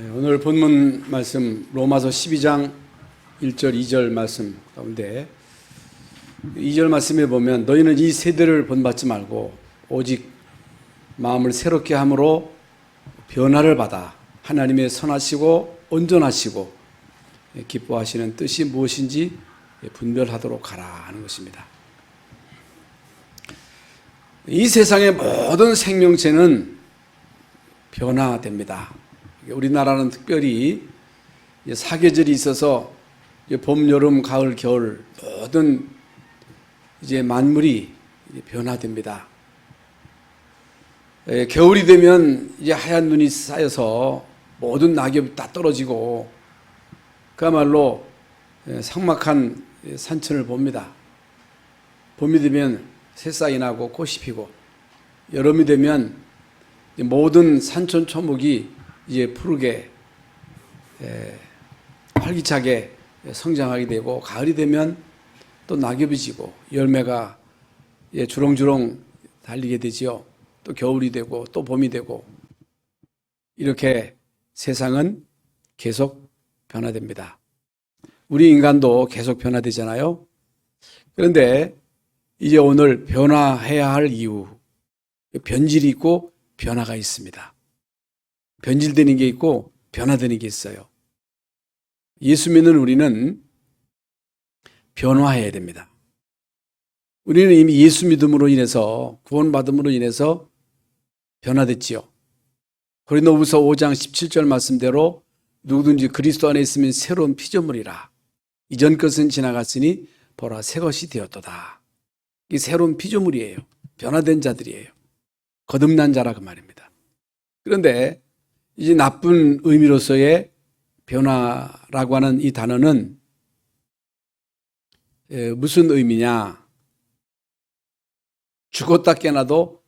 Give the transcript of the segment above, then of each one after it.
오늘 본문 말씀 로마서 12장 1절 2절 말씀 가운데 2절 말씀에 보면 너희는 이 세대를 본받지 말고 오직 마음을 새롭게 함으로 변화를 받아 하나님의 선하시고 온전하시고 기뻐하시는 뜻이 무엇인지 분별하도록 하라 하는 것입니다. 이 세상의 모든 생명체는 변화됩니다. 우리나라는 특별히 사계절이 있어서 봄, 여름, 가을, 겨울 모든 이제 만물이 변화됩니다. 겨울이 되면 이제 하얀 눈이 쌓여서 모든 낙엽이 다 떨어지고 그야말로 삭막한 산천을 봅니다. 봄이 되면 새싹이 나고 꽃이 피고 여름이 되면 모든 산천 초목이 이제 푸르게 활기차게 성장하게 되고 가을이 되면 또 낙엽이 지고 열매가 주렁주렁 달리게 되지요. 또 겨울이 되고 또 봄이 되고 이렇게 세상은 계속 변화됩니다. 우리 인간도 계속 변화되잖아요. 그런데 이제 오늘 변화해야 할 이유, 변질이 있고 변화가 있습니다. 변질되는 게 있고 변화되는 게 있어요. 예수 믿는 우리는 변화해야 됩니다. 우리는 이미 예수 믿음으로 인해서 구원받음으로 인해서 변화됐지요. 고린도후서 5장 17절 말씀대로 누구든지 그리스도 안에 있으면 새로운 피조물이라. 이전 것은 지나갔으니 보라 새 것이 되었도다. 이 새로운 피조물이에요. 변화된 자들이에요. 거듭난 자라 그 말입니다. 그런데 이제 나쁜 의미로서의 변화라고 하는 이 단어는 무슨 의미냐? 죽었다 깨어나도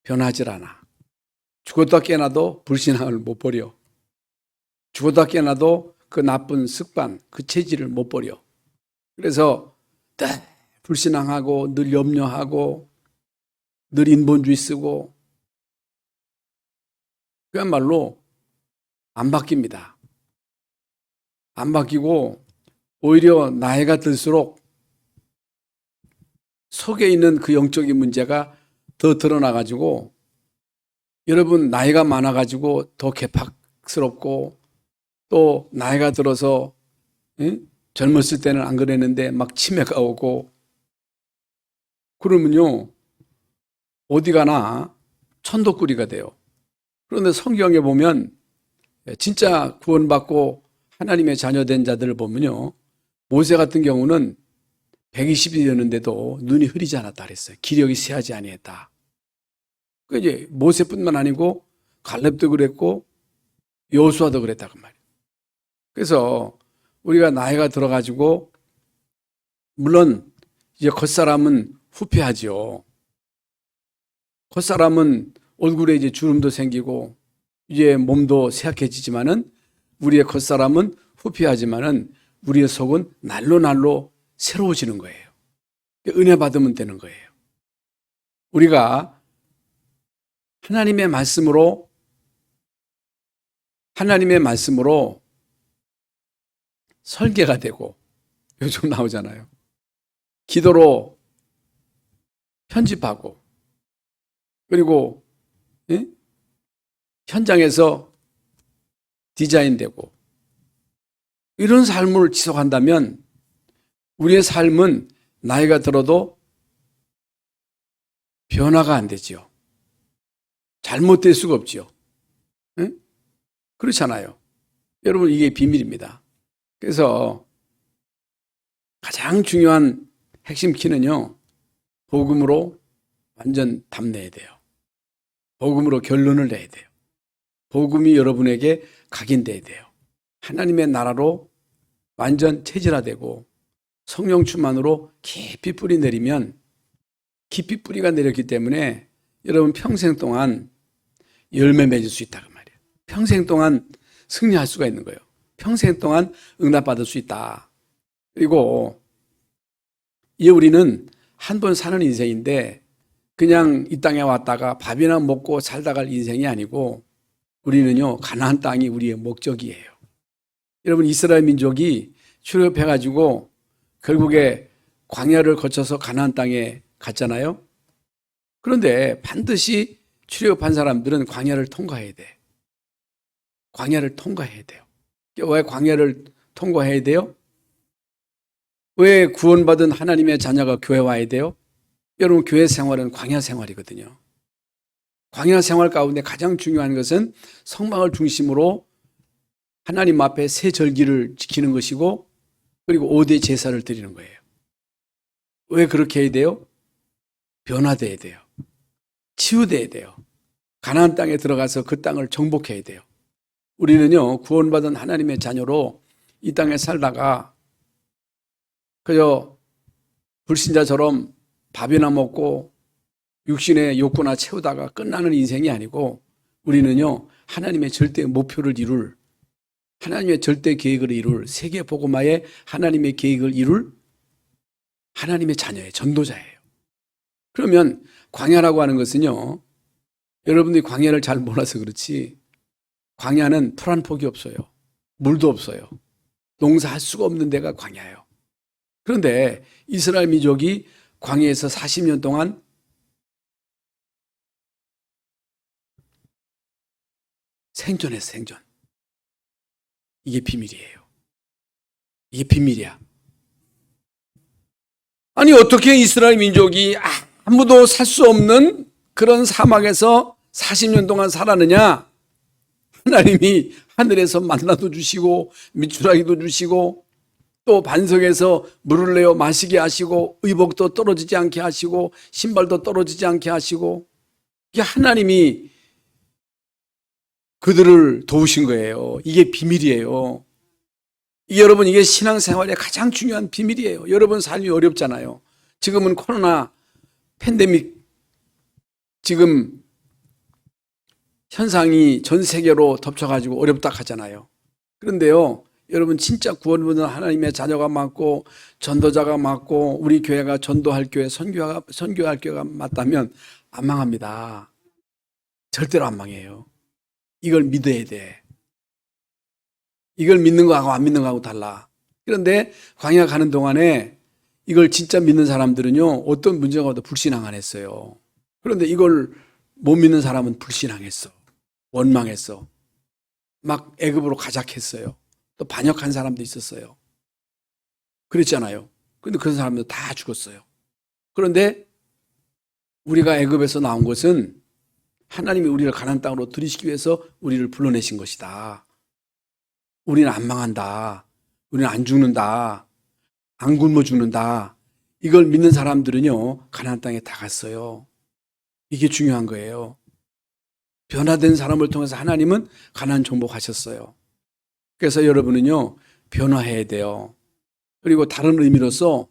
변하질 않아. 죽었다 깨어나도 불신앙을 못 버려. 죽었다 깨어나도 그 나쁜 습관, 그 체질을 못 버려. 그래서 늘 불신앙하고 늘 염려하고 늘 인본주의 쓰고 그야말로 안 바뀝니다. 안 바뀌고 오히려 나이가 들수록 속에 있는 그 영적인 문제가 더 드러나가지고 여러분 나이가 많아가지고 더 개팍스럽고 또 나이가 들어서 젊었을 때는 안 그랬는데 막 치매가 오고 그러면요 어디 가나 천도꾸리가 돼요. 그런데 성경에 보면 진짜 구원받고 하나님의 자녀된 자들을 보면요. 모세 같은 경우는 120이 되었는데도 눈이 흐리지 않았다 그랬어요. 기력이 쇠하지 아니했다. 그 이제 모세뿐만 아니고 갈렙도 그랬고 여호수아도 그랬다 그 말이에요. 그래서 우리가 나이가 들어가지고 물론 이제 겉사람은 후패하지요. 겉사람은 얼굴에 이제 주름도 생기고 이제 몸도 쇠약해지지만은 우리의 겉사람은 후피하지만은 우리의 속은 날로 새로워지는 거예요. 은혜 받으면 되는 거예요. 우리가 하나님의 말씀으로 설계가 되고 요즘 나오잖아요. 기도로 편집하고 그리고 현장에서 디자인되고 이런 삶을 지속한다면 우리의 삶은 나이가 들어도 변화가 안 되지요. 잘못될 수가 없지요. 그렇잖아요. 여러분 이게 비밀입니다. 그래서 가장 중요한 핵심 키는요. 복음으로 완전 답내야 돼요. 복음으로 결론을 내야 돼요. 복음이 여러분에게 각인돼야 돼요. 하나님의 나라로 완전 체질화되고 성령 충만으로 깊이 뿌리 내리면 깊이 뿌리가 내렸기 때문에 여러분 평생 동안 열매 맺을 수 있다 그 말이에요. 평생 동안 승리할 수가 있는 거예요. 평생 동안 응답받을 수 있다. 그리고 이 우리는 한 번 사는 인생인데 그냥 이 땅에 왔다가 밥이나 먹고 살다 갈 인생이 아니고 우리는요, 가나안 땅이 우리의 목적이에요. 여러분, 이스라엘 민족이 출애굽해가지고 결국에 광야를 거쳐서 가나안 땅에 갔잖아요. 그런데 반드시 출애굽한 사람들은 광야를 통과해야 돼. 광야를 통과해야 돼요. 왜 광야를 통과해야 돼요? 왜 구원받은 하나님의 자녀가 교회 와야 돼요? 여러분, 교회 생활은 광야 생활이거든요. 광야 생활 가운데 가장 중요한 것은 성막을 중심으로 하나님 앞에 새 절기를 지키는 것이고, 그리고 5대 제사를 드리는 거예요. 왜 그렇게 해야 돼요? 변화돼야 돼요. 치유돼야 돼요. 가나안 땅에 들어가서 그 땅을 정복해야 돼요. 우리는요, 구원받은 하나님의 자녀로 이 땅에 살다가 그저 불신자처럼 밥이나 먹고 육신의 욕구나 채우다가 끝나는 인생이 아니고, 우리는요, 하나님의 절대 목표를 이룰, 하나님의 절대 계획을 이룰, 세계 복음화의 하나님의 계획을 이룰 하나님의 자녀예요. 전도자예요. 그러면 광야라고 하는 것은요, 여러분들이 광야를 잘 몰라서 그렇지, 광야는 풀 한 폭이 없어요. 물도 없어요. 농사할 수가 없는 데가 광야예요. 그런데 이스라엘 민족이 광야에서 40년 동안 생존했어, 생존. 이게 비밀이에요. 이게 비밀이야. 아니, 어떻게 이스라엘 민족이 아무도 살 수 없는 그런 사막에서 40년 동안 살았느냐? 하나님이 하늘에서 만나도 주시고 밑주라기도 주시고 또 반석에서 물을 내어 마시게 하시고 의복도 떨어지지 않게 하시고 신발도 떨어지지 않게 하시고, 이게 하나님이 그들을 도우신 거예요. 이게 비밀이에요. 여러분, 이게 신앙생활의 가장 중요한 비밀이에요. 여러분 삶이 어렵잖아요. 지금은 코로나 팬데믹 지금 현상이 전 세계로 덮쳐가지고 어렵다 하잖아요. 그런데요, 여러분, 진짜 구원받은 하나님의 자녀가 많고 전도자가 많고 우리 교회가 전도할 교회, 선교할 교회가 맞다면 안 망합니다. 절대로 안 망해요. 이걸 믿어야 돼. 이걸 믿는 거하고 안 믿는 거하고 달라. 그런데 광야 가는 동안에 이걸 진짜 믿는 사람들은요, 어떤 문제가 와도 불신앙 안 했어요. 그런데 이걸 못 믿는 사람은 불신앙했어. 원망했어. 막 애굽으로 가작했어요. 또 반역한 사람도 있었어요. 그랬잖아요. 그런데 그런 사람들 다 죽었어요. 그런데 우리가 애굽에서 나온 것은 하나님이 우리를 가나안 땅으로 들이시기 위해서 우리를 불러내신 것이다. 우리는 안 망한다. 우리는 안 죽는다. 안 굶어 죽는다. 이걸 믿는 사람들은요, 가나안 땅에 다 갔어요. 이게 중요한 거예요. 변화된 사람을 통해서 하나님은 가나안 정복하셨어요. 그래서 여러분은요, 변화해야 돼요. 그리고 다른 의미로서,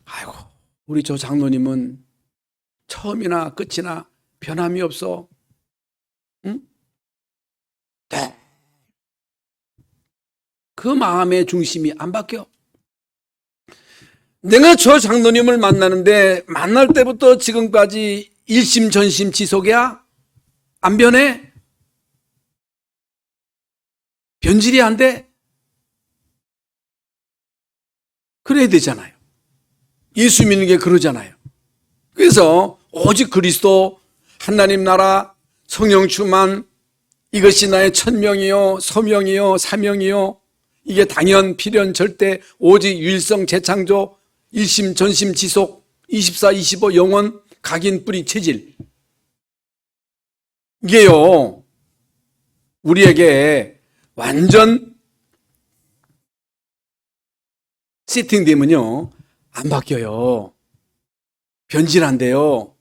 아이고, 우리 저 장로님은 처음이나 끝이나 변함이 없어. 응? 네. 그 마음의 중심이 안 바뀌어. 내가 저 장로님을 만나는데 만날 때부터 지금까지 일심전심 지속이야? 안 변해? 변질이 안 돼? 그래야 되잖아요. 예수 믿는 게 그러잖아요. 그래서 오직 그리스도, 하나님 나라, 성령 충만, 이것이 나의 천명이요, 소명이요, 사명이요, 이게 당연, 필연, 절대, 오직 유일성, 재창조, 일심, 전심, 지속, 24, 25, 영원, 각인, 뿌리, 체질. 이게요, 우리에게 완전 세팅되면요, 안 바뀌어요. 변질 안 돼요.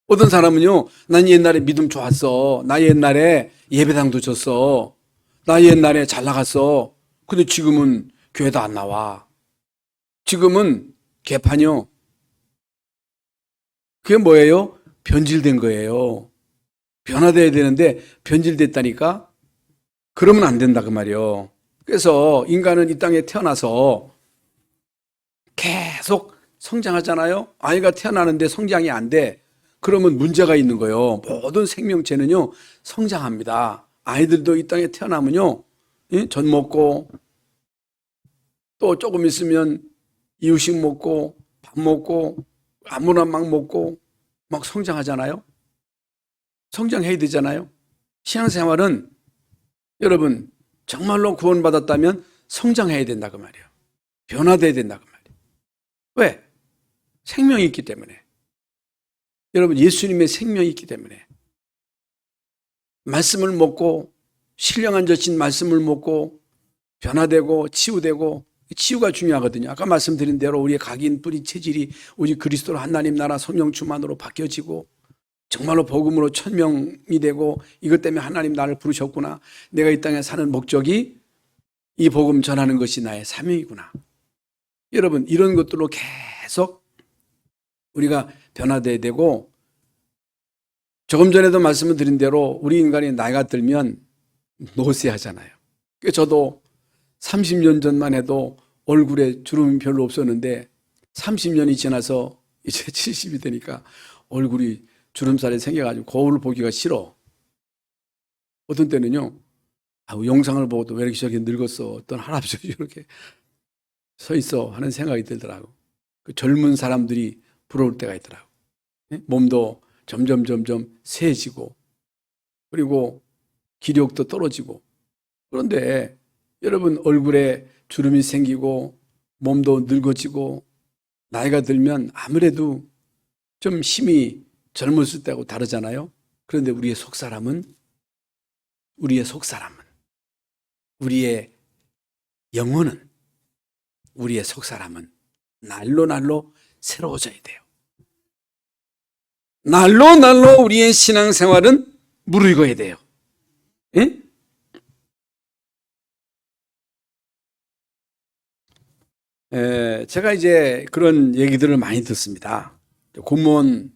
어떤 사람은요, 난 옛날에 믿음 좋았어. 나 옛날에 예배당도 줬어. 나 옛날에 잘 나갔어. 근데 지금은 교회도 안 나와. 지금은 개판이요. 그게 뭐예요? 변질된 거예요. 변화돼야 되는데 변질됐다니까? 그러면 안 된다 그 말이요. 그래서 인간은 이 땅에 태어나서 계속 성장하잖아요. 아이가 태어나는데 성장이 안 돼. 그러면 문제가 있는 거예요. 모든 생명체는요, 성장합니다. 아이들도 이 땅에 태어나면요, 젖 먹고, 또 조금 있으면 이유식 먹고, 밥 먹고, 아무나 막 먹고, 막 성장하잖아요. 성장해야 되잖아요. 신앙생활은 여러분, 정말로 구원받았다면 성장해야 된다 그 말이에요. 변화돼야 된다 그 말이에요. 왜? 생명이 있기 때문에. 여러분, 예수님의 생명이 있기 때문에. 말씀을 먹고, 신령한 젖인 말씀을 먹고, 변화되고, 치유되고, 치유가 중요하거든요. 아까 말씀드린 대로 우리의 각인, 뿌리, 체질이 오직 그리스도로 하나님 나라 성령 충만으로 바뀌어지고, 정말로 복음으로 천명이 되고, 이것 때문에 하나님 나를 부르셨구나. 내가 이 땅에 사는 목적이 이 복음 전하는 것이 나의 사명이구나. 여러분, 이런 것들로 계속 우리가 변화돼야 되고, 조금 전에도 말씀을 드린 대로 우리 인간이 나이가 들면 노쇠하잖아요. 저도 30년 전만 해도 얼굴에 주름이 별로 없었는데 30년이 지나서 이제 70이 되니까 얼굴이 주름살이 생겨가지고 거울을 보기가 싫어. 어떤 때는요, 영상을 보고도 왜 이렇게 저렇게 늙었어. 어떤 할아버지 이렇게 서 있어 하는 생각이 들더라고. 그 젊은 사람들이 부러울 때가 있더라고. 몸도 점점 세지고, 그리고 기력도 떨어지고. 그런데 여러분, 얼굴에 주름이 생기고 몸도 늙어지고 나이가 들면 아무래도 좀 힘이 젊었을 때하고 다르잖아요. 그런데 우리의 속사람은 우리의 영혼은, 우리의 속사람은 날로 새로워져야 돼요. 날로 우리의 신앙생활은 무르익어야 돼요. 예? 제가 이제 그런 얘기들을 많이 듣습니다. 공무원,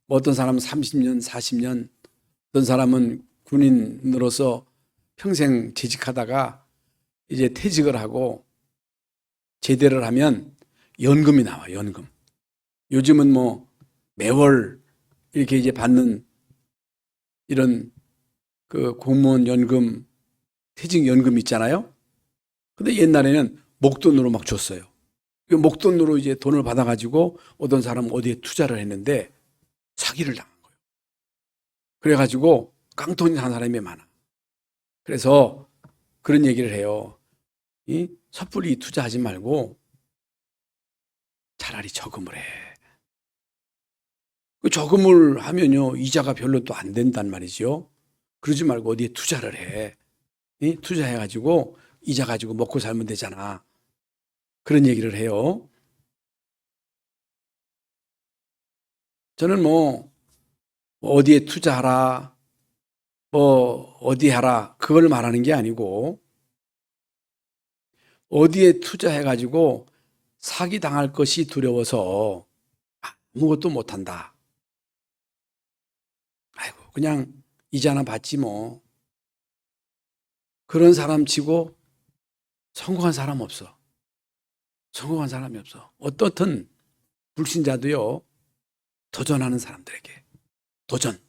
어떤 사람은 30년, 40년, 어떤 사람은 군인으로서 평생 재직하다가 이제 퇴직을 하고 제대를 하면 연금이 나와요, 연금. 요즘은 뭐 매월 이렇게 이제 받는 이런 그 공무원 연금, 퇴직 연금 있잖아요. 근데 옛날에는 목돈으로 막 줬어요. 그 목돈으로 이제 돈을 받아가지고 어떤 사람은 어디에 투자를 했는데 사기를 당한 거예요. 그래가지고 깡통이 난 사람이 많아. 그래서 그런 얘기를 해요. 섣불리 투자하지 말고 차라리 저금을 해. 그 저금을 하면요, 이자가 별로 또 안 된단 말이죠. 그러지 말고 어디에 투자를 해. 투자해가지고 이자 가지고 먹고 살면 되잖아. 그런 얘기를 해요. 저는 뭐 어디에 투자하라, 뭐 어디 하라, 그걸 말하는 게 아니고, 어디에 투자해가지고 사기 당할 것이 두려워서 아무것도 못한다. 아이고, 그냥 이자나 받지 뭐. 그런 사람 치고 성공한 사람 없어. 성공한 사람이 없어. 어떻든 불신자도요, 도전하는 사람들에게 도전.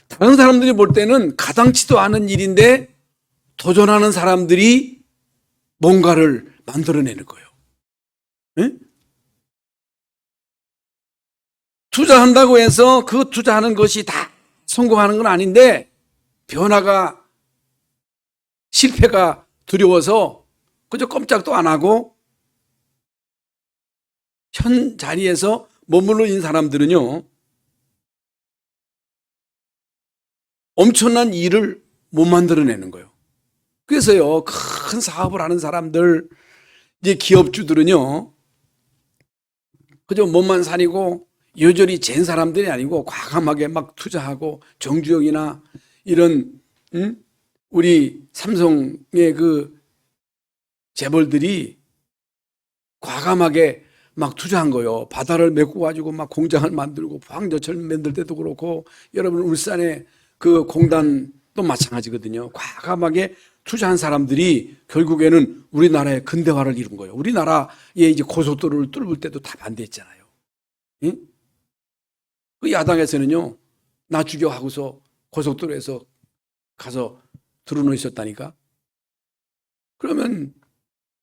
다른 사람들이 볼 때는 가당치도 않은 일인데 도전하는 사람들이 뭔가를 만들어내는 거예요. 네? 투자한다고 해서 그 투자하는 것이 다 성공하는 건 아닌데, 변화가, 실패가 두려워서 그저 꼼짝도 안 하고 현 자리에서 머물러 있는 사람들은요, 엄청난 일을 못 만들어내는 거예요. 그래서요, 큰 사업을 하는 사람들, 이제 기업주들은요, 그저 몸만 사리고 여전히 잰 사람들이 아니고 과감하게 막 투자하고, 정주영이나 이런 우리 삼성의 그 재벌들이 과감하게 막 투자한 거예요. 바다를 메고 가지고 막 공장을 만들고, 포항제철 만들 때도 그렇고, 여러분 울산의 그 공단도 마찬가지거든요. 과감하게 투자한 사람들이 결국에는 우리나라의 근대화를 이룬 거예요. 우리나라의 이제 고속도로를 뚫을 때도 다 반대했잖아요. 예? 그 야당에서는요, 나 죽여 하고서 고속도로에서 가서 드러누워 있었다니까. 그러면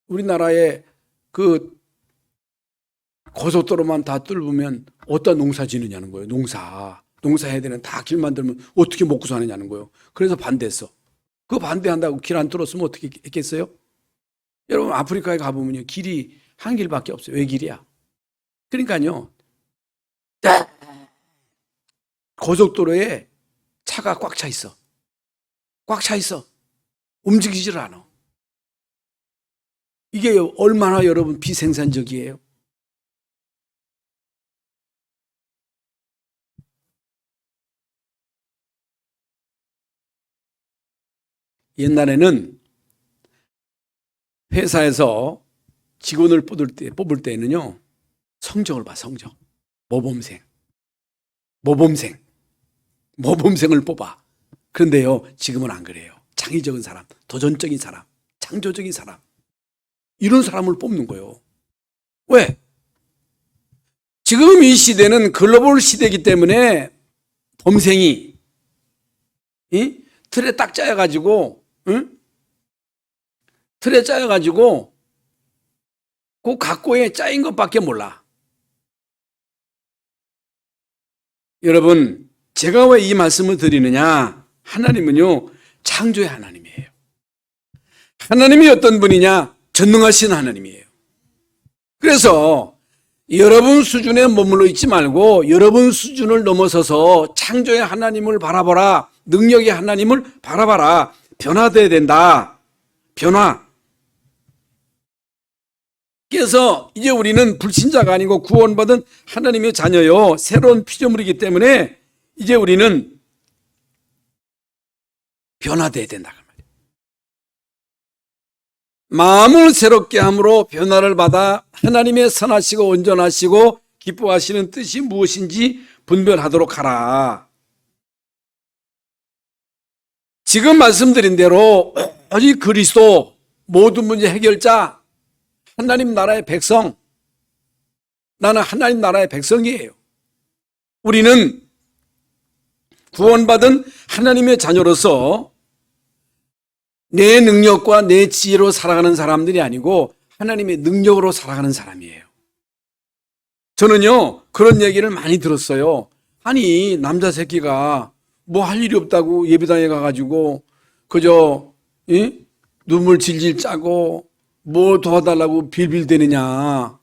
우리나라의 그 고속도로만 다 뚫으면 어디다 농사 지느냐는 거예요. 농사해야 되는 다 길 만들면 어떻게 먹고 사느냐는 거예요. 그래서 반대했어. 그 반대한다고 길 안 뚫었으면 어떻게 했겠어요? 여러분 아프리카에 가보면요, 길이 한 길밖에 없어요. 왜 길이야? 그러니까요, 고속도로에 차가 꽉 차 있어. 꽉 차 있어. 움직이질 않아. 이게 얼마나 여러분 비생산적이에요? 옛날에는 회사에서 직원을 뽑을 때는요, 성적을 봐, 성적. 모범생을 뽑아. 그런데요, 지금은 안 그래요. 창의적인 사람, 도전적인 사람, 창조적인 사람, 이런 사람을 뽑는 거예요. 왜? 지금 이 시대는 글로벌 시대이기 때문에 범생이 틀에 딱 짜여가지고, 틀에 짜여가지고 그 각고에 짜인 것밖에 몰라. 여러분, 제가 왜 이 말씀을 드리느냐? 하나님은요, 창조의 하나님이에요. 하나님이 어떤 분이냐? 전능하신 하나님이에요. 그래서 여러분 수준에 머물러 있지 말고 여러분 수준을 넘어서서 창조의 하나님을 바라봐라. 능력의 하나님을 바라봐라. 변화돼야 된다. 변화. 그래서 이제 우리는 불신자가 아니고 구원받은 하나님의 자녀요, 새로운 피조물이기 때문에 이제 우리는 변화돼야 된다. 마음을 새롭게 함으로 변화를 받아 하나님의 선하시고 온전하시고 기뻐하시는 뜻이 무엇인지 분별하도록 하라. 지금 말씀드린 대로 오직 그리스도, 모든 문제 해결자, 하나님 나라의 백성, 나는 하나님 나라의 백성이에요. 우리는 구원받은 하나님의 자녀로서 내 능력과 내 지혜로 살아가는 사람들이 아니고 하나님의 능력으로 살아가는 사람이에요. 저는요, 그런 얘기를 많이 들었어요. 아니, 남자 새끼가 뭐 할 일이 없다고 예배당에 가가지고 그저 눈물 질질 짜고 뭐 도와달라고 빌빌대느냐.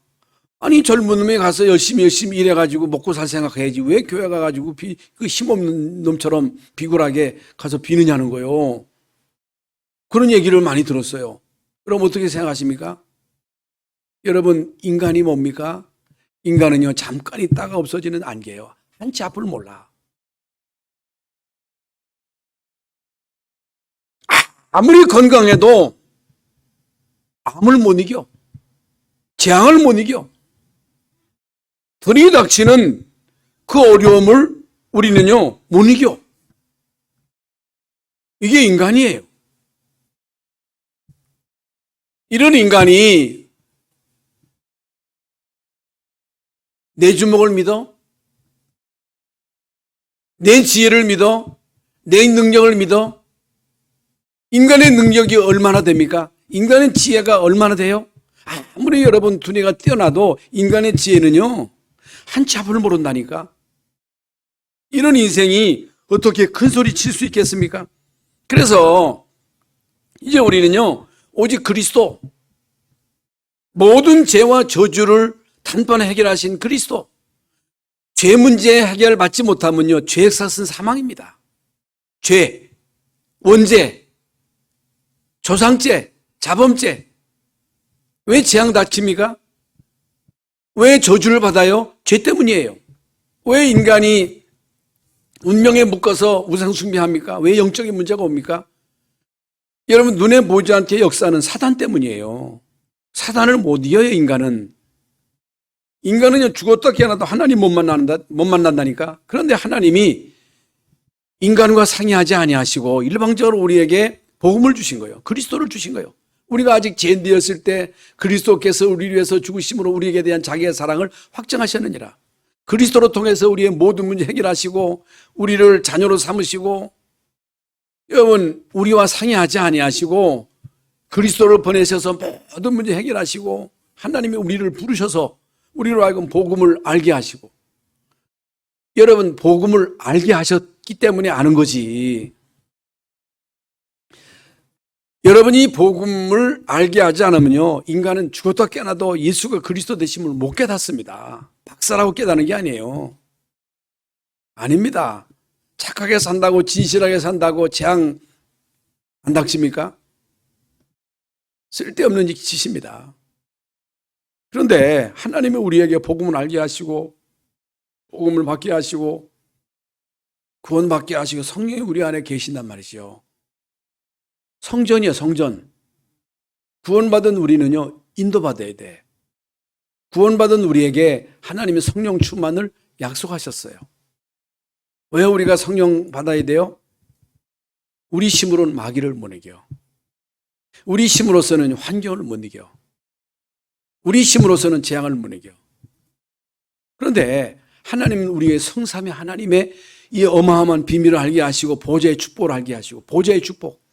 아니, 젊은 놈이 가서 열심히 일해가지고 먹고 살 생각해야지. 왜 교회 가가지고 그 힘없는 놈처럼 비굴하게 가서 비느냐는 거예요. 그런 얘기를 많이 들었어요. 그럼 어떻게 생각하십니까? 여러분, 인간이 뭡니까? 인간은요, 잠깐 있다가 없어지는 안개예요. 한치 앞을 몰라. 아무리 건강해도 암을 못 이겨. 재앙을 못 이겨. 들이닥치는 그 어려움을 우리는요, 못 이겨. 이게 인간이에요. 이런 인간이 내 주먹을 믿어? 내 지혜를 믿어? 내 능력을 믿어? 인간의 능력이 얼마나 됩니까? 인간의 지혜가 얼마나 돼요? 아무리 여러분 두뇌가 뛰어나도 인간의 지혜는요, 한치 앞을 모른다니까. 이런 인생이 어떻게 큰 소리 칠 수 있겠습니까? 그래서 이제 우리는요, 오직 그리스도, 모든 죄와 저주를 단번에 해결하신 그리스도, 죄 문제 해결받지 못하면요, 죄액사은 사망입니다. 죄, 원죄, 조상죄, 자범죄. 왜 재앙 닥칩니까? 왜 저주를 받아요? 죄 때문이에요. 왜 인간이 운명에 묶어서 우상숭배합니까? 왜 영적인 문제가 옵니까? 여러분, 눈에 보이지 않게 역사는 사단 때문이에요. 사단을 못 이겨요, 인간은. 인간은요, 죽었다 깨어나도 하나님 못 만난다니까. 그런데 하나님이 인간과 상의하지 아니하시고 일방적으로 우리에게 복음을 주신 거예요. 그리스도를 주신 거예요. 우리가 아직 죄인되었을 때 그리스도께서 우리를 위해서 죽으심으로 우리에게 대한 자기의 사랑을 확정하셨느니라. 그리스도로 통해서 우리의 모든 문제 해결하시고 우리를 자녀로 삼으시고, 여러분 우리와 상의하지 아니하시고 그리스도를 보내셔서 모든 문제 해결하시고, 하나님이 우리를 부르셔서 우리로 하여금 복음을 알게 하시고, 여러분 복음을 알게 하셨기 때문에 아는 거지. 여러분이 복음을 알게 하지 않으면요, 인간은 죽었다 깨어나도 예수가 그리스도 되심을 못 깨닫습니다. 박사라고 깨닫는 게 아니에요. 아닙니다. 착하게 산다고, 진실하게 산다고 재앙 안 닥칩니까? 쓸데없는 짓입니다. 그런데 하나님이 우리에게 복음을 알게 하시고 복음을 받게 하시고 구원받게 하시고 성령이 우리 안에 계신단 말이죠. 성전이요, 성전. 구원받은 우리는요, 인도받아야 돼. 구원받은 우리에게 하나님의 성령 충만을 약속하셨어요. 왜 우리가 성령 받아야 돼요? 우리 힘으로는 마귀를 못 이겨. 우리 힘으로서는 환경을 못 이겨. 우리 힘으로서는 재앙을 못 이겨. 그런데 하나님은 우리의 성삼위 하나님의 이 어마어마한 비밀을 알게 하시고 보좌의 축복을 알게 하시고, 보좌의 축복.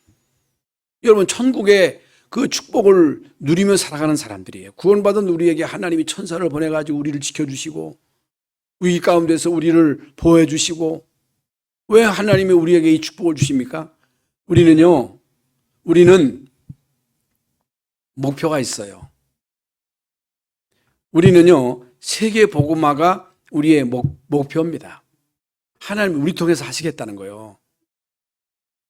여러분 천국의 그 축복을 누리며 살아가는 사람들이에요. 구원받은 우리에게 하나님이 천사를 보내가지고 우리를 지켜주시고 위기 가운데서 우리를 보호해 주시고. 왜 하나님이 우리에게 이 축복을 주십니까? 우리는 목표가 있어요. 우리는요, 세계 복음화가 우리의 목표입니다. 하나님이 우리 통해서 하시겠다는 거예요.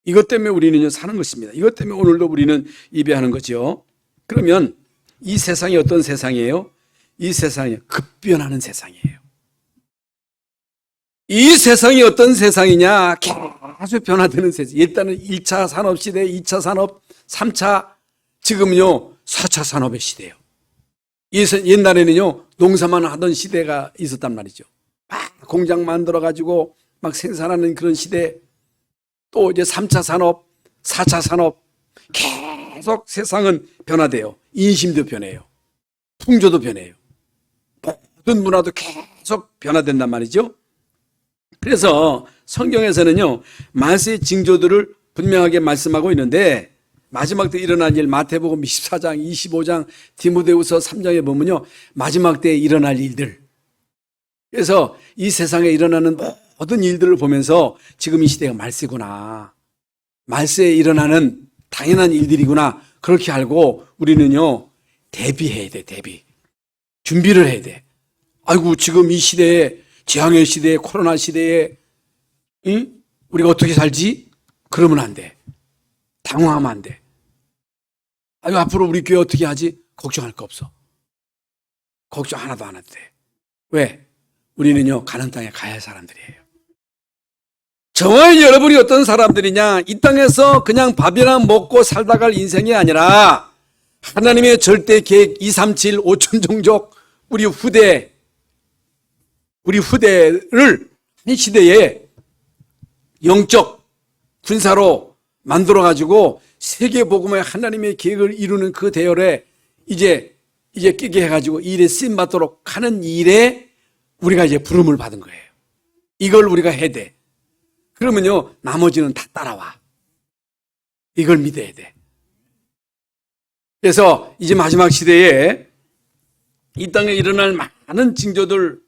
이것 때문에 우리는요, 사는 것입니다. 이것 때문에 오늘도 우리는 예배하는 거죠. 그러면 이 세상이 어떤 세상이에요? 이 세상이 급변하는 세상이에요. 이 세상이 어떤 세상이냐? 계속 변화되는 세상. 일단은 1차 산업시대, 2차 산업, 3차, 지금요 4차 산업의 시대예요. 옛날에는요 농사만 하던 시대가 있었단 말이죠. 막 공장 만들어가지고 막 생산하는 그런 시대. 또 이제 3차 산업, 4차 산업, 계속 세상은 변화돼요. 인심도 변해요. 풍조도 변해요. 모든 문화도 계속 변화된단 말이죠. 그래서 성경에서는요, 말세의 징조들을 분명하게 말씀하고 있는데, 마지막 때 일어날 일, 마태복음 24장, 25장, 디모데후서 3장에 보면요, 마지막 때에 일어날 일들. 그래서 이 세상에 일어나는 모든 일들을 보면서 지금 이 시대가 말세구나, 말세에 일어나는 당연한 일들이구나, 그렇게 알고 우리는요 대비해야 돼. 대비, 준비를 해야 돼. 아이고 지금 이 시대에, 재앙의 시대에, 코로나 시대에 우리가 어떻게 살지? 그러면 안 돼. 당황하면 안 돼. 아유 앞으로 우리 교회 어떻게 하지? 걱정할 거 없어. 걱정 하나도 안 해도 돼. 왜? 우리는요 가는 땅에 가야 할 사람들이에요. 정말 여러분이 어떤 사람들이냐? 이 땅에서 그냥 밥이나 먹고 살다 갈 인생이 아니라 하나님의 절대 계획 237 5천 종족, 우리 후대를 이 시대에 영적 군사로 만들어가지고 세계복음의 하나님의 계획을 이루는 그 대열에 이제 끼게 해가지고 일에 쓰임받도록 하는 일에 우리가 이제 부름을 받은 거예요. 이걸 우리가 해야 돼. 그러면요 나머지는 다 따라와. 이걸 믿어야 돼. 그래서 이제 마지막 시대에 이 땅에 일어날 많은 징조들,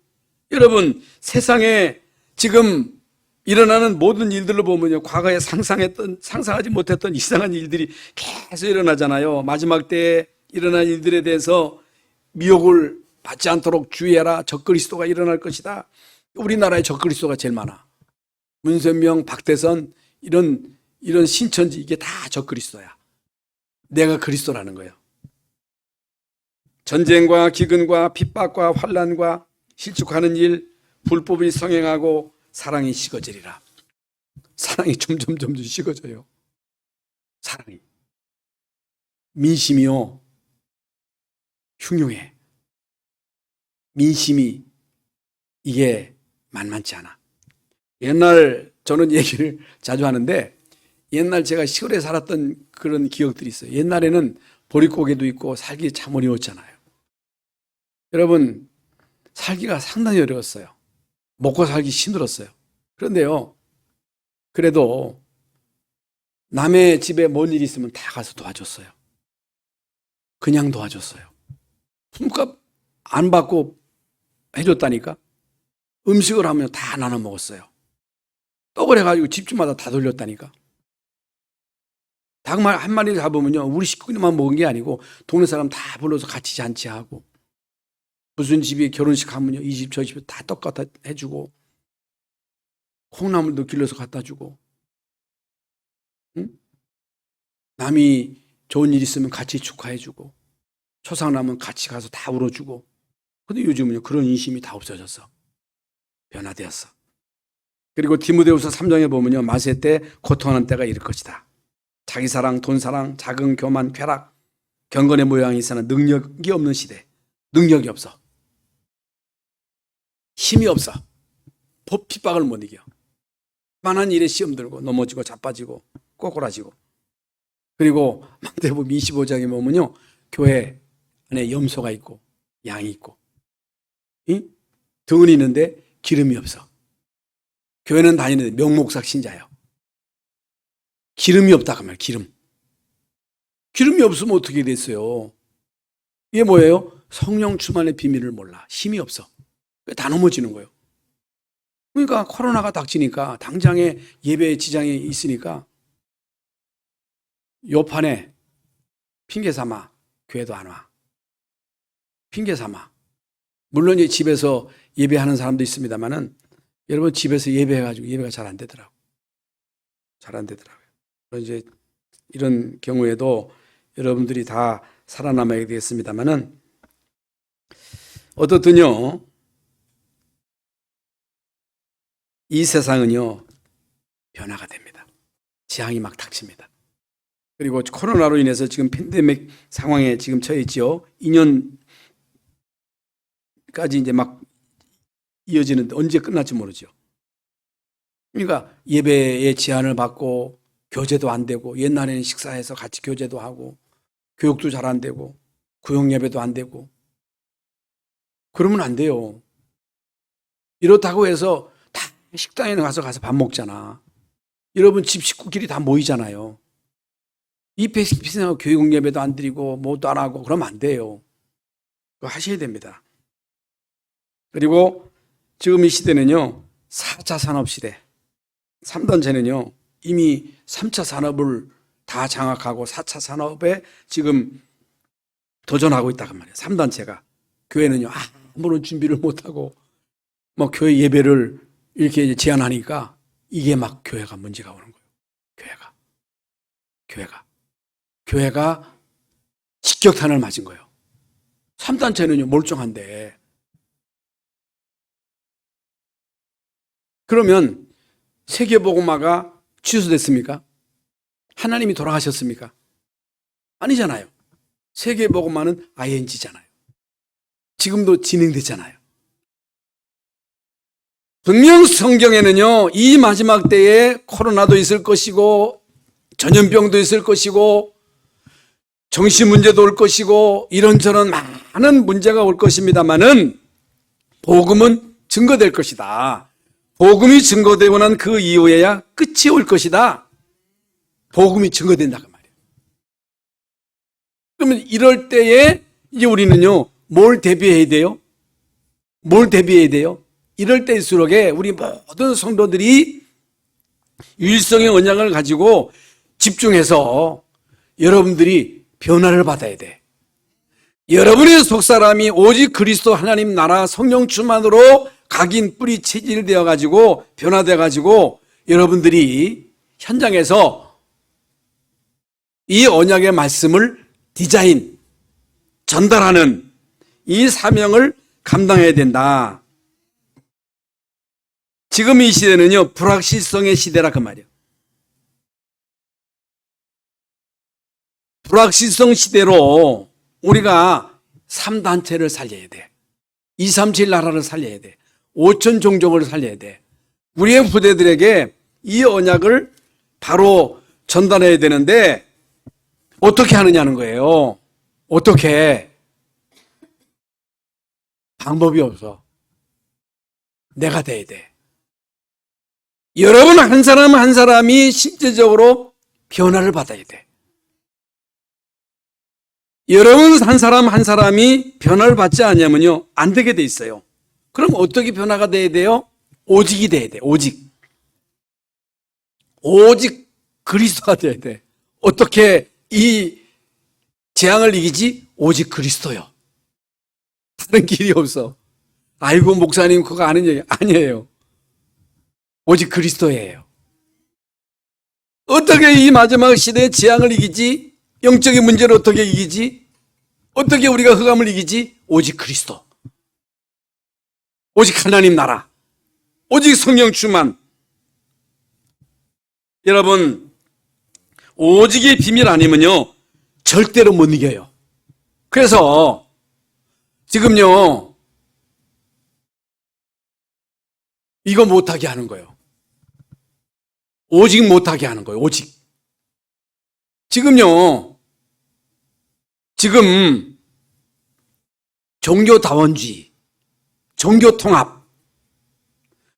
여러분 세상에 지금 일어나는 모든 일들을 보면요 과거에 상상하지 못했던 이상한 일들이 계속 일어나잖아요. 마지막 때에 일어날 일들에 대해서 미혹을 받지 않도록 주의해라. 적그리스도가 일어날 것이다. 우리나라에 적그리스도가 제일 많아. 문선명, 박대선, 이런 신천지, 이게 다 적그리스도야. 내가 그리스도라는 거예요. 전쟁과 기근과 핍박과 환난과 실족하는 일, 불법이 성행하고 사랑이 식어지리라. 사랑이 점점 식어져요. 사랑이. 민심이요 흉흉해. 민심이 이게 만만치 않아. 옛날 저는 얘기를 자주 하는데, 옛날 제가 시골에 살았던 그런 기억들이 있어요. 옛날에는 보릿고개도 있고 살기 참 어려웠잖아요. 여러분 살기가 상당히 어려웠어요. 먹고 살기 힘들었어요. 그런데요, 그래도 남의 집에 뭔 일 있으면 다 가서 도와줬어요. 그냥 도와줬어요. 품값 안 받고 해줬다니까. 음식을 하면 다 나눠 먹었어요. 떡을 해가지고 집집마다 다 돌렸다니까. 닭 한 마리 잡으면요, 우리 식구들만 먹은 게 아니고 동네 사람 다 불러서 같이 잔치하고, 무슨 집이 결혼식 하면요, 이 집 저 집 다 떡 갖다 해주고, 콩나물도 길러서 갖다 주고, 응? 남이 좋은 일 있으면 같이 축하해주고, 초상 나면 같이 가서 다 울어주고. 근데 요즘은요, 그런 인심이 다 없어졌어. 변화되었어. 그리고 디모데후서 3장에 보면요, 마세 때 고통하는 때가 이를 것이다. 자기 사랑, 돈 사랑, 자긍, 교만, 쾌락, 경건의 모양이 있으나 능력이 없는 시대. 능력이 없어. 힘이 없어. 법 핍박을 못 이겨. 만한 일에 시험 들고 넘어지고 자빠지고 꼬꾸라지고. 그리고 마태복음 25장에 보면요, 교회 안에 염소가 있고 양이 있고, 등은 있는데 기름이 없어. 교회는 다니는데 명목상 신자예요. 기름이 없다 그 말. 기름이 없으면 어떻게 됐어요? 이게 뭐예요? 성령 충만의 비밀을 몰라. 힘이 없어. 다 넘어지는 거예요. 그러니까 코로나가 닥치니까 당장에 예배에 지장이 있으니까 요 판에 핑계 삼아 교회도 안 와. 핑계 삼아. 물론 이제 집에서 예배하는 사람도 있습니다만은, 여러분 집에서 예배해가지고 예배가 잘 안 되더라고. 잘 안 되더라고요. 이제 이런 경우에도 여러분들이 다 살아남아야 되겠습니다만은, 어떻든요, 이 세상은요, 변화가 됩니다. 재앙이 막 닥칩니다. 그리고 코로나로 인해서 지금 팬데믹 상황에 지금 처해 있죠. 2년까지 이제 막 이어지는데 언제 끝날지 모르죠. 그러니까 예배에 제한을 받고 교제도 안 되고, 옛날에는 식사해서 같이 교제도 하고 교육도 잘 안 되고 구역 예배도 안 되고, 그러면 안 돼요. 이렇다고 해서 다 식당에 가서 밥 먹잖아. 여러분 집 식구끼리 다 모이잖아요. 이 비슷하고 교육 예배도 안 드리고 뭐도 안 하고 그러면 안 돼요. 그거 하셔야 됩니다. 그리고 지금 이 시대는요, 4차 산업 시대. 3단체는요, 이미 3차 산업을 다 장악하고 4차 산업에 지금 도전하고 있다고 말이에요. 3단체가. 교회는요, 아무런 준비를 못하고 뭐 교회 예배를 이렇게 제한하니까 이게 막 교회가 문제가 오는 거예요. 교회가 직격탄을 맞은 거예요. 3단체는요, 멀쩡한데. 그러면 세계복음화가 취소됐습니까? 하나님이 돌아가셨습니까? 아니잖아요. 세계복음화는 ING잖아요. 지금도 진행되잖아요. 분명 성경에는요, 이 마지막 때에 코로나도 있을 것이고 전염병도 있을 것이고 정신 문제도 올 것이고 이런저런 많은 문제가 올 것입니다만은, 복음은 증거될 것이다. 복음이 증거되고 난 그 이후에야 끝이 올 것이다. 복음이 증거된다고 말이에요. 그러면 이럴 때에 이제 우리는요, 뭘 대비해야 돼요? 이럴 때일수록에 우리 모든 성도들이 유일성의 언약을 가지고 집중해서 여러분들이 변화를 받아야 돼. 여러분의 속사람이 오직 그리스도 하나님 나라 성령 충만으로 각인 뿌리 체질되어 가지고 변화되어 가지고 여러분들이 현장에서 이 언약의 말씀을 디자인, 전달하는 이 사명을 감당해야 된다. 지금 이 시대는요, 불확실성의 시대라 그 말이에요. 불확실성 시대로 우리가 3단체를 살려야 돼. 237 나라를 살려야 돼. 5천 종족을 살려야 돼. 우리의 후대들에게 이 언약을 바로 전달해야 되는데 어떻게 하느냐는 거예요. 어떻게? 방법이 없어. 내가 돼야 돼. 여러분 한 사람 한 사람이 실제적으로 변화를 받아야 돼. 여러분 한 사람 한 사람이 변화를 받지 않으면요, 안 되게 돼 있어요. 그럼 어떻게 변화가 돼야 돼요? 오직이 돼야 돼. 오직 그리스도가 돼야 돼. 어떻게 이 재앙을 이기지? 오직 그리스도요. 다른 길이 없어. 아이고 목사님 그거 아는 얘기 아니에요. 오직 그리스도예요. 어떻게 이 마지막 시대의 재앙을 이기지? 영적인 문제를 어떻게 이기지? 어떻게 우리가 흑암을 이기지? 오직 그리스도. 오직 하나님 나라. 오직 성령 충만. 여러분, 오직의 비밀 아니면요, 절대로 못 이겨요. 그래서 지금요, 이거 못하게 하는 거예요. 오직 못하게 하는 거예요. 오직. 지금 종교다원주의, 종교통합.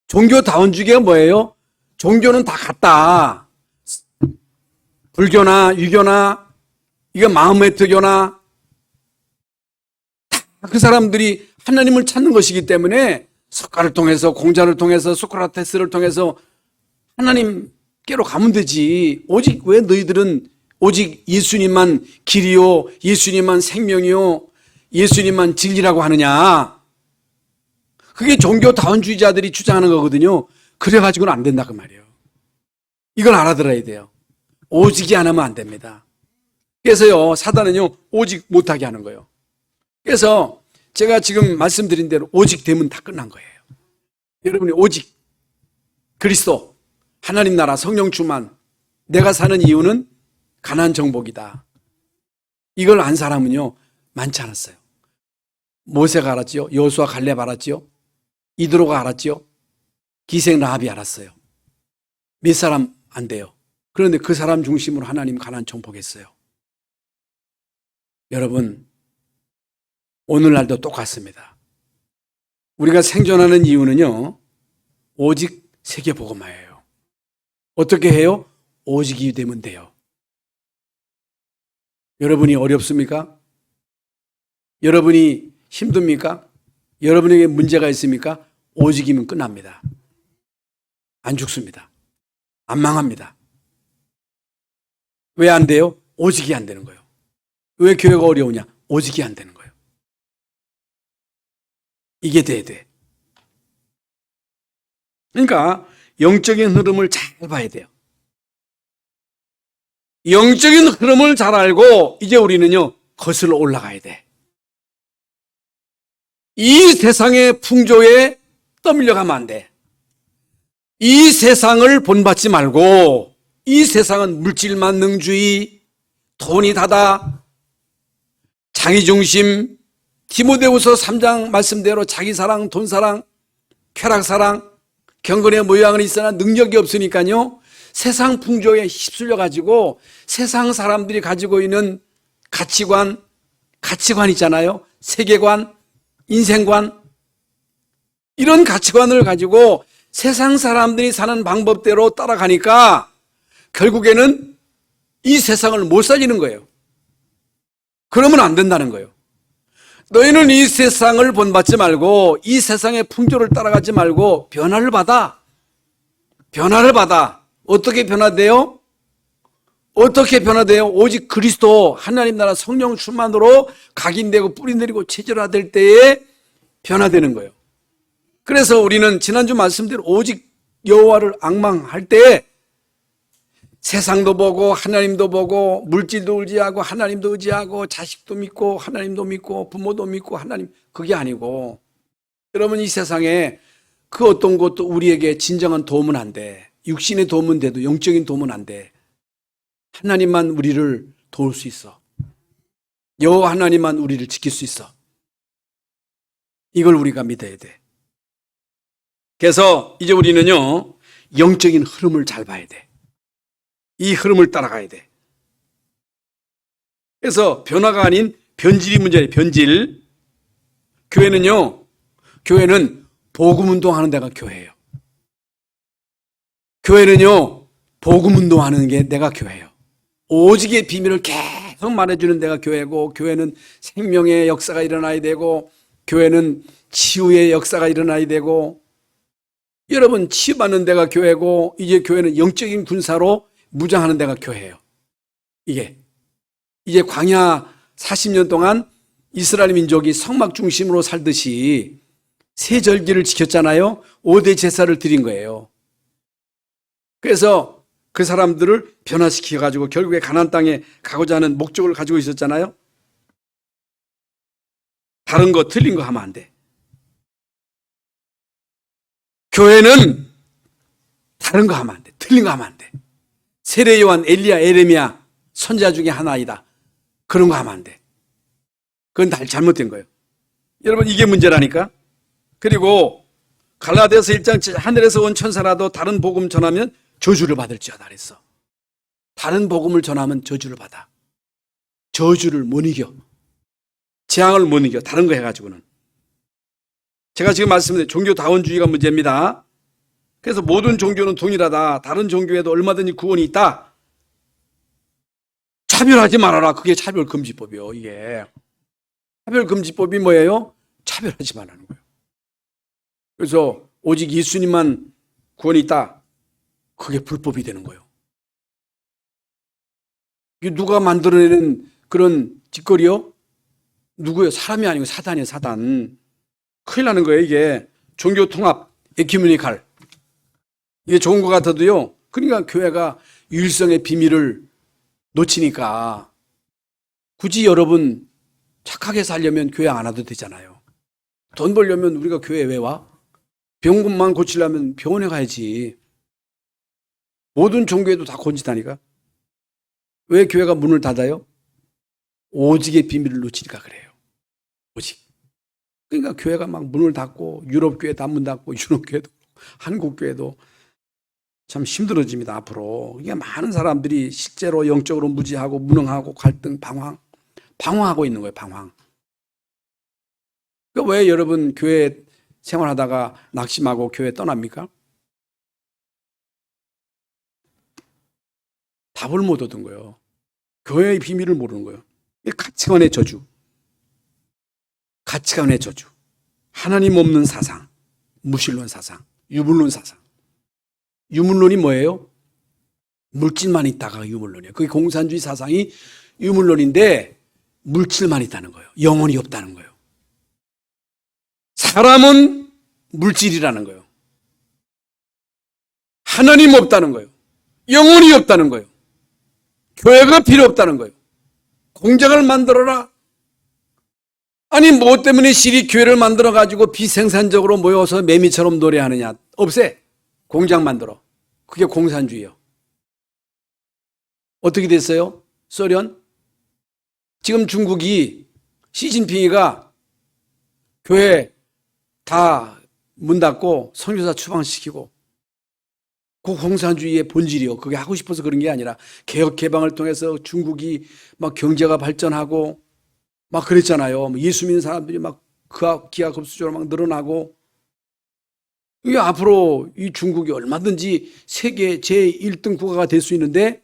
종교다원주의가 뭐예요? 종교는 다 같다. 불교나 유교나 이거 마호메트교나 다 그 사람들이 하나님을 찾는 것이기 때문에 석가를 통해서, 공자를 통해서, 소크라테스를 통해서 하나님께로 가면 되지. 오직 왜 너희들은 오직 예수님만 길이요, 예수님만 생명이요, 예수님만 진리라고 하느냐. 그게 종교다원주의자들이 주장하는 거거든요. 그래가지고는 안 된다 그 말이에요. 이걸 알아들어야 돼요. 오직이 안 하면 안 됩니다. 그래서요, 사단은요, 오직 못하게 하는 거예요. 그래서 제가 지금 말씀드린 대로 오직 되면 다 끝난 거예요. 여러분이 오직 그리스도, 하나님 나라, 성령 충만, 내가 사는 이유는 가나안 정복이다. 이걸 안 사람은요, 많지 않았어요. 모세가 알았지요. 여호수아 갈렙 알았지요. 이드로가 알았지요. 기생 라합이 알았어요. 몇 사람 안 돼요. 그런데 그 사람 중심으로 하나님 가나안 정복했어요. 여러분, 오늘날도 똑같습니다. 우리가 생존하는 이유는요, 오직 세계복음화예요. 어떻게 해요? 오직이 되면 돼요. 여러분이 어렵습니까? 여러분이 힘듭니까? 여러분에게 문제가 있습니까? 오직이면 끝납니다. 안 죽습니다. 안 망합니다. 왜 안 돼요? 오직이 안 되는 거예요. 왜 교회가 어려우냐? 오직이 안 되는 거예요. 이게 돼야 돼. 그러니까 영적인 흐름을 잘 봐야 돼요. 영적인 흐름을 잘 알고 이제 우리는요, 거슬러 올라가야 돼. 이 세상의 풍조에 떠밀려가면 안 돼. 이 세상을 본받지 말고, 이 세상은 물질 만능주의, 돈이 다다, 장의중심, 디모데후서 3장 말씀대로 자기사랑, 돈사랑, 쾌락사랑, 경건의 모양은 있으나 능력이 없으니까요, 세상 풍조에 휩쓸려 가지고 세상 사람들이 가지고 있는 가치관 있잖아요. 세계관, 인생관, 이런 가치관을 가지고 세상 사람들이 사는 방법대로 따라가니까 결국에는 이 세상을 못 살리는 거예요. 그러면 안 된다는 거예요. 너희는 이 세상을 본받지 말고 이 세상의 풍조를 따라가지 말고 변화를 받아. 변화를 받아. 어떻게 변화돼요? 어떻게 변화돼요? 오직 그리스도 하나님 나라 성령 충만으로 각인되고 뿌리 내리고 체질화될 때에 변화되는 거예요. 그래서 우리는 지난주 말씀대로 오직 여호와를 앙망할 때 세상도 보고 하나님도 보고 물질도 의지하고 하나님도 의지하고 자식도 믿고 하나님도 믿고 부모도 믿고 하나님, 그게 아니고 여러분, 이 세상에 그 어떤 것도 우리에게 진정한 도움은 안 돼. 육신의 도움은 돼도 영적인 도움은 안 돼. 하나님만 우리를 도울 수 있어. 여호와 하나님만 우리를 지킬 수 있어. 이걸 우리가 믿어야 돼. 그래서 이제 우리는요, 영적인 흐름을 잘 봐야 돼. 이 흐름을 따라가야 돼. 그래서 변화가 아닌 변질이 문제예요. 변질. 교회는 복음 운동하는 데가 교회예요. 교회는요, 복음 운동하는 게 내가 교회예요. 오직의 비밀을 계속 말해주는 데가 교회고, 교회는 생명의 역사가 일어나야 되고, 교회는 치유의 역사가 일어나야 되고, 여러분 치유받는 데가 교회고, 이제 교회는 영적인 군사로 무장하는 데가 교회예요. 이제 광야 40년 동안 이스라엘 민족이 성막 중심으로 살듯이 세 절기를 지켰잖아요. 5대 제사를 드린 거예요. 그래서 그 사람들을 변화시켜가지고 결국에 가나안 땅에 가고자 하는 목적을 가지고 있었잖아요. 다른 거 틀린 거 하면 안 돼. 교회는 다른 거 하면 안 돼. 틀린 거 하면 안 돼. 세례 요한, 엘리야, 에레미야 선지자 중에 하나이다. 그런 거 하면 안 돼. 그건 다 잘못된 거예요. 여러분 이게 문제라니까. 그리고 갈라디아서 1장 하늘에서 온 천사라도 다른 복음 전하면 저주를 받을지어다 그랬어. 다른 복음을 전하면 저주를 받아. 저주를 못 이겨. 재앙을 못 이겨. 다른 거 해가지고는. 제가 지금 말씀드린 종교다원주의가 문제입니다. 그래서 모든 종교는 동일하다. 다른 종교에도 얼마든지 구원이 있다. 차별하지 말아라. 그게 차별금지법이요. 이게 차별금지법이 뭐예요? 차별하지 말라는 거예요. 그래서 오직 예수님만 구원이 있다. 그게 불법이 되는 거예요. 이게 누가 만들어내는 그런 짓거리요? 누구요? 사람이 아니고 사단이에요. 사단. 큰일 나는 거예요. 이게 종교 통합, 에큐메니칼. 이게 좋은 것 같아도요. 그러니까 교회가 유일성의 비밀을 놓치니까 굳이 여러분 착하게 살려면 교회 안 와도 되잖아요. 돈 벌려면 우리가 교회에 왜 와? 병만 고치려면 병원에 가야지. 모든 종교에도 다 고친다니까. 왜 교회가 문을 닫아요? 오직의 비밀을 놓치니까 그래요. 오직. 그러니까 교회가 막 문을 닫고 유럽 교회 다 문 닫고 유럽 교회도 한국 교회도 참 힘들어집니다. 앞으로 이게 많은 사람들이 실제로 영적으로 무지하고 무능하고 갈등, 방황하고 있는 거예요. 방황. 그러니까 왜 여러분 교회 생활하다가 낙심하고 교회 떠납니까? 답을 못 얻은 거예요. 교회의 비밀을 모르는 거예요. 가치관의 저주. 가치관의 저주. 하나님 없는 사상. 무신론 사상. 유물론 사상. 유물론이 뭐예요? 물질만 있다가 유물론이에요. 그게 공산주의 사상이 유물론인데 물질만 있다는 거예요. 영혼이 없다는 거예요. 사람은 물질이라는 거예요. 하나님 없다는 거예요. 영혼이 없다는 거예요. 교회가 필요 없다는 거예요. 공장을 만들어라. 아니 뭐 때문에 실이 교회를 만들어가지고 비생산적으로 모여서 매미처럼 노래하느냐. 없애. 공장 만들어. 그게 공산주의예요. 어떻게 됐어요? 소련? 지금 중국이 시진핑이가 교회 다 문 닫고 선교사 추방시키고 그 공산주의의 본질이요. 그게 하고 싶어서 그런 게 아니라 개혁 개방을 통해서 중국이 막 경제가 발전하고 막 그랬잖아요. 예수 믿는 사람들이 막 기하급수적으로 막 늘어나고 이게 앞으로 이 중국이 얼마든지 세계 제1등 국가가 될 수 있는데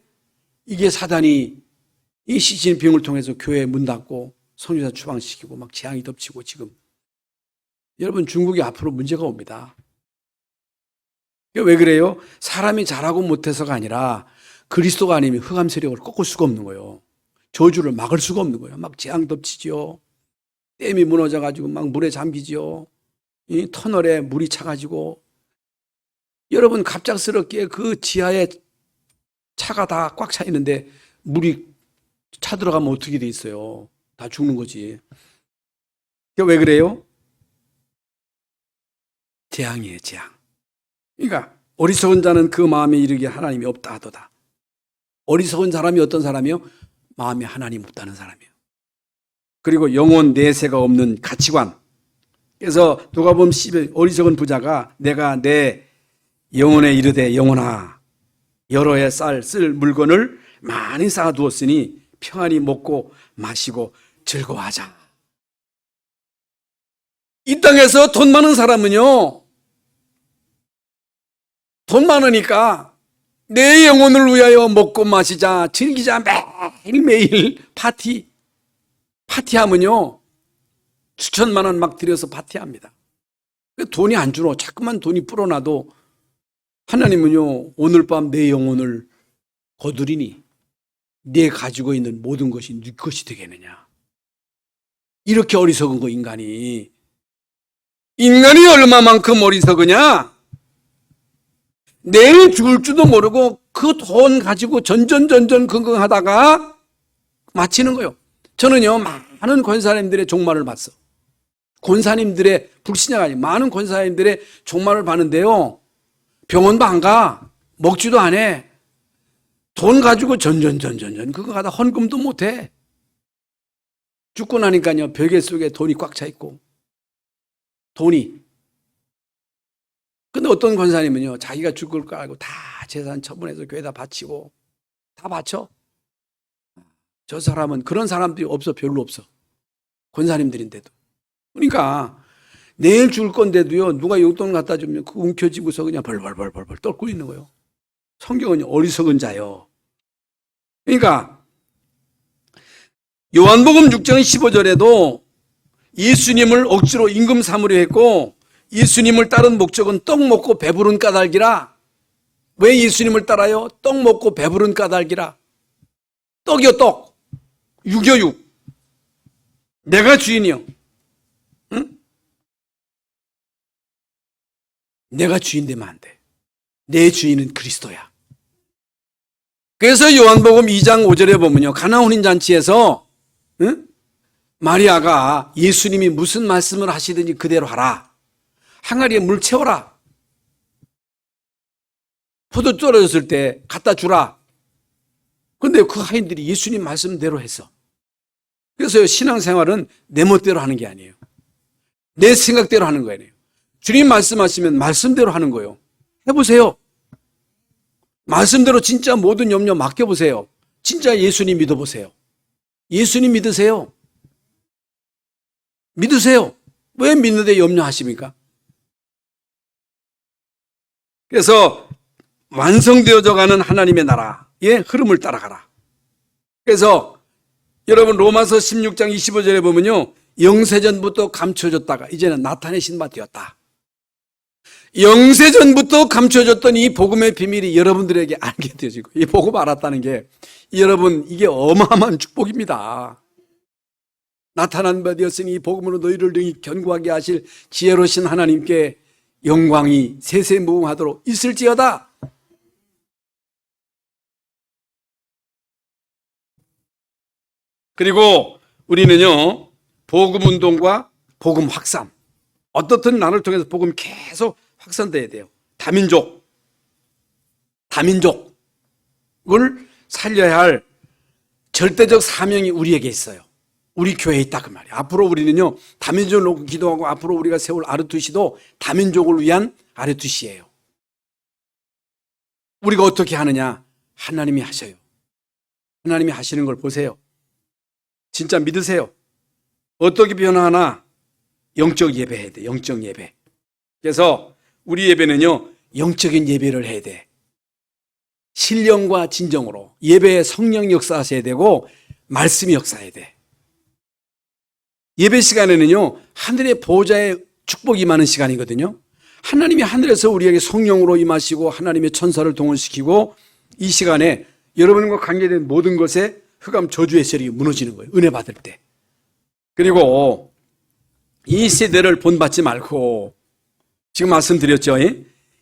이게 사단이 이 시진핑을 통해서 교회 문 닫고 선교사 추방시키고 막 재앙이 덮치고 지금 여러분 중국이 앞으로 문제가 옵니다. 왜 그래요? 사람이 잘하고 못해서가 아니라 그리스도가 아니면 흑암 세력을 꺾을 수가 없는 거예요. 저주를 막을 수가 없는 거예요. 막 재앙 덮치죠. 댐이 무너져가지고 막 물에 잠기죠. 이 터널에 물이 차가지고 여러분 갑작스럽게 그 지하에 차가 다 꽉 차 있는데 물이 차 들어가면 어떻게 돼 있어요? 다 죽는 거지. 왜 그래요? 재앙이에요, 재앙. 그러니까 어리석은 자는 그 마음에 이르기에 하나님이 없다 하도다. 어리석은 사람이 어떤 사람이요? 마음에 하나님 없다는 사람이에요. 그리고 영혼 내세가 없는 가치관. 그래서 누가복음 10에 어리석은 부자가 내가 내 영혼에 이르되 영혼아 여러 해 쓸 물건을 많이 쌓아두었으니 평안히 먹고 마시고 즐거워하자. 이 땅에서 돈 많은 사람은요 돈 많으니까 내 영혼을 위하여 먹고 마시자, 즐기자, 매일매일 파티하면요 수천만 원 막 들여서 파티합니다. 돈이 안 주러 자꾸만 돈이 불어나도 하나님은요 오늘 밤 내 영혼을 거두리니 네 가지고 있는 모든 것이 네 것이 되겠느냐. 이렇게 어리석은 거 인간이 얼마만큼 어리석으냐. 내일 죽을 줄도 모르고 그 돈 가지고 전전전전 긍긍하다가 마치는 거예요. 저는요 많은 권사님들의 종말을 봤어. 권사님들의 불신자가 아니고 많은 권사님들의 종말을 봤는데요, 병원도 안 가, 먹지도 안 해, 돈 가지고 전전전전 그거 가다 헌금도 못 해. 죽고 나니까요 베개 속에 돈이 꽉 차 있고 돈이. 근데 어떤 권사님은요 자기가 죽을 거 알고 다 재산 처분해서 교회에다 바치고 다 바쳐. 저 사람은 그런 사람들이 없어. 별로 없어. 권사님들인데도. 그러니까 내일 죽을 건데도요 누가 용돈 갖다 주면 그 움켜쥐고서 그냥 벌벌벌벌 떨고 있는 거예요. 성경은 어리석은 자요. 그러니까 요한복음 6장 15절에도 예수님을 억지로 임금 삼으려 했고 예수님을 따른 목적은 떡 먹고 배부른 까닭이라. 왜 예수님을 따라요? 떡 먹고 배부른 까닭이라. 떡이요 떡. 육이요 육. 내가 주인이요. 응? 내가 주인 되면 안 돼. 내 주인은 그리스도야. 그래서 요한복음 2장 5절에 보면요 가나 혼인 잔치에서 마리아가 예수님이 무슨 말씀을 하시든지 그대로 하라. 항아리에 물 채워라. 포도 떨어졌을 때 갖다 주라. 그런데 그 하인들이 예수님 말씀대로 했어. 그래서 신앙생활은 내 멋대로 하는 게 아니에요. 내 생각대로 하는 거예요. 주님 말씀하시면 말씀대로 하는 거예요. 해보세요. 말씀대로 진짜 모든 염려 맡겨보세요. 진짜 예수님 믿어보세요. 예수님 믿으세요. 믿으세요. 왜 믿는데 염려하십니까? 그래서 완성되어져 가는 하나님의 나라의 흐름을 따라가라. 그래서 여러분 로마서 16장 25절에 보면요 영세전부터 감춰졌다가 이제는 나타내신 바 되었다. 영세전부터 감춰졌던 이 복음의 비밀이 여러분들에게 알게 되어지고 이 복음 알았다는 게 여러분 이게 어마어마한 축복입니다. 나타난 바 되었으니 이 복음으로 너희를 능히 견고하게 하실 지혜로우신 하나님께 영광이 세세무궁하도록 있을지어다. 그리고 우리는요 복음운동과 복음 확산, 어떻든 나를 통해서 복음이 계속 확산돼야 돼요. 다민족을 살려야 할 절대적 사명이 우리에게 있어요. 우리 교회에 있다 그 말이에요. 앞으로 우리는요 다민족을 놓고 기도하고 앞으로 우리가 세울 아르투시도 다민족을 위한 아르투시예요. 우리가 어떻게 하느냐? 하나님이 하셔요. 하나님이 하시는 걸 보세요. 진짜 믿으세요. 어떻게 변화하나? 영적 예배 해야 돼. 영적 예배. 그래서 우리 예배는요 영적인 예배를 해야 돼. 신령과 진정으로 예배에 성령 역사하셔야 되고 말씀이 역사해야 돼. 예배 시간에는요 하늘의 보호자의 축복이 많은 시간이거든요. 하나님이 하늘에서 우리에게 성령으로 임하시고 하나님의 천사를 동원시키고 이 시간에 여러분과 관계된 모든 것에 흑암 저주의 세력이 무너지는 거예요. 은혜 받을 때. 그리고 이 세대를 본받지 말고 지금 말씀드렸죠.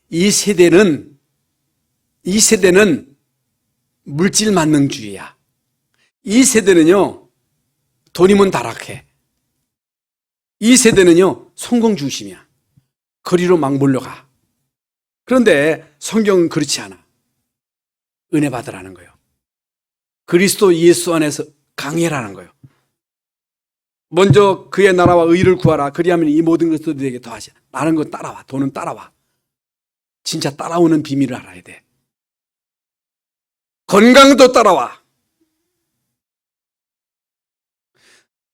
이 세대는 물질 만능주의야. 이 세대는요 돈이면 다락해. 이 세대는요 성공 중심이야. 거리로 막 몰려가. 그런데 성경은 그렇지 않아. 은혜 받으라는 거예요. 그리스도 예수 안에서 강해라는 거예요. 먼저 그의 나라와 의를 구하라. 그리하면 이 모든 것도 너에게 더하시라. 나는 거 따라와. 돈은 따라와. 진짜 따라오는 비밀을 알아야 돼. 건강도 따라와.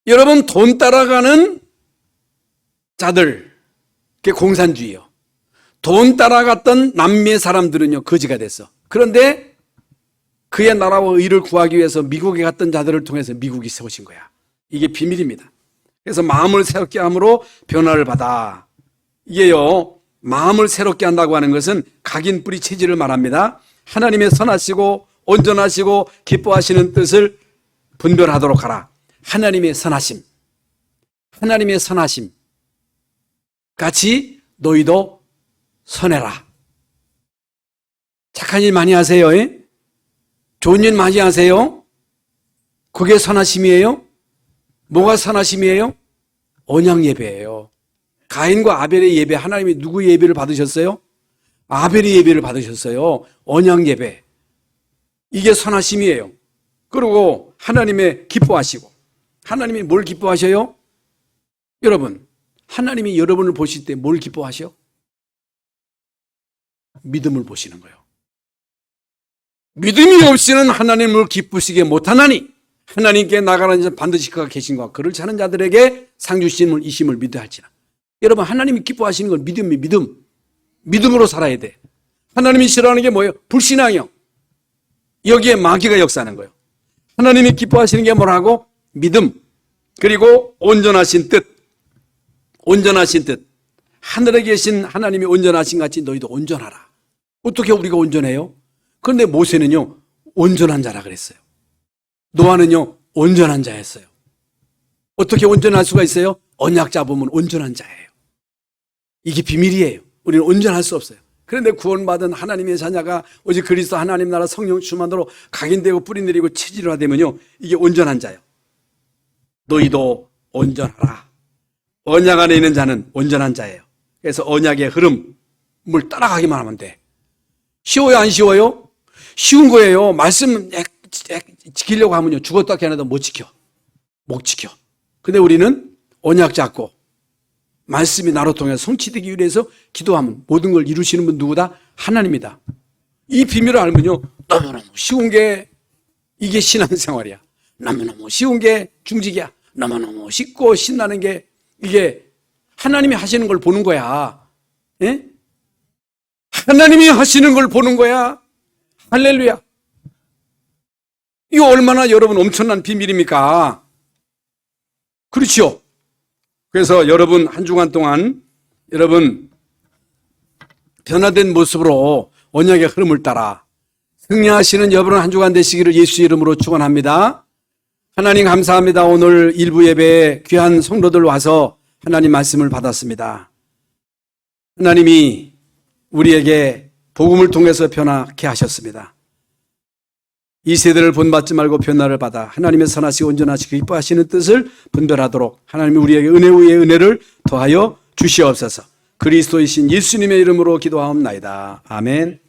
여러분 돈 따라가는 자들, 그게 공산주의요. 돈 따라갔던 남미의 사람들은요, 거지가 됐어. 그런데 그의 나라와 의를 구하기 위해서 미국에 갔던 자들을 통해서 미국이 세워진 거야. 이게 비밀입니다. 그래서 마음을 새롭게 함으로 변화를 받아. 이게요, 마음을 새롭게 한다고 하는 것은 각인 뿌리 체질을 말합니다. 하나님의 선하시고 온전하시고 기뻐하시는 뜻을 분별하도록 하라. 하나님의 선하심, 하나님의 선하심 같이 너희도 선해라. 착한 일 많이 하세요. 좋은 일 많이 하세요. 그게 선하심이에요? 뭐가 선하심이에요? 언약 예배예요. 가인과 아벨의 예배, 하나님이 누구 예배를 받으셨어요? 아벨의 예배를 받으셨어요. 언약 예배. 이게 선하심이에요. 그리고 하나님의 기뻐하시고, 하나님이 뭘 기뻐하셔요? 여러분, 하나님이 여러분을 보실 때 뭘 기뻐하셔? 믿음을 보시는 거예요. 믿음이 없이는 하나님을 기쁘시게 못하나니 하나님께 나가는 자 반드시 그가 계신과 그를 찾는 자들에게 상 주심을 이심을 믿어야 할지라. 여러분, 하나님이 기뻐하시는 건 믿음이 믿음으로 살아야 돼. 하나님이 싫어하는 게 뭐예요? 불신앙이요. 여기에 마귀가 역사하는 거예요. 하나님이 기뻐하시는 게 뭐라고? 믿음. 그리고 온전하신 뜻. 온전하신 뜻. 하늘에 계신 하나님이 온전하신 같이 너희도 온전하라. 어떻게 우리가 온전해요? 그런데 모세는요, 온전한 자라 그랬어요. 노아는요, 온전한 자였어요. 어떻게 온전할 수가 있어요? 언약 잡으면 온전한 자예요. 이게 비밀이에요. 우리는 온전할 수 없어요. 그런데 구원받은 하나님의 자녀가 오직 그리스도 하나님 나라 성령 충만으로 각인되고 뿌리내리고 체질화되면요, 이게 온전한 자예요. 너희도 온전하라. 언약 안에 있는 자는 온전한 자예요. 그래서 언약의 흐름을 따라가기만 하면 돼. 쉬워요, 안 쉬워요? 쉬운 거예요. 말씀 지키려고 하면요, 죽었다 깨어나도 못 지켜. 근데 우리는 언약 잡고 말씀이 나로 통해 성취되기 위해서 기도하면 모든 걸 이루시는 분 누구다? 하나님이다. 이 비밀을 알면요, 너무너무 쉬운 게 이게 신앙생활이야. 너무너무 쉬운 게 중직이야. 너무너무 쉽고 신나는 게 이게 하나님이 하시는 걸 보는 거야. 예? 하나님이 하시는 걸 보는 거야. 할렐루야. 이거 얼마나 여러분 엄청난 비밀입니까? 그렇죠? 그래서 여러분 한 주간 동안 여러분 변화된 모습으로 언약의 흐름을 따라 승리하시는 여러분 한 주간 되시기를 예수 이름으로 축원합니다. 하나님 감사합니다. 오늘 일부 예배에 귀한 성도들 와서 하나님 말씀을 받았습니다. 하나님이 우리에게 복음을 통해서 변화케 하셨습니다. 이 세대를 본받지 말고 변화를 받아 하나님의 선하시고 온전하시고 기뻐하시는 뜻을 분별하도록 하나님이 우리에게 은혜 위에 은혜를 더하여 주시옵소서. 그리스도이신 예수님의 이름으로 기도하옵나이다. 아멘.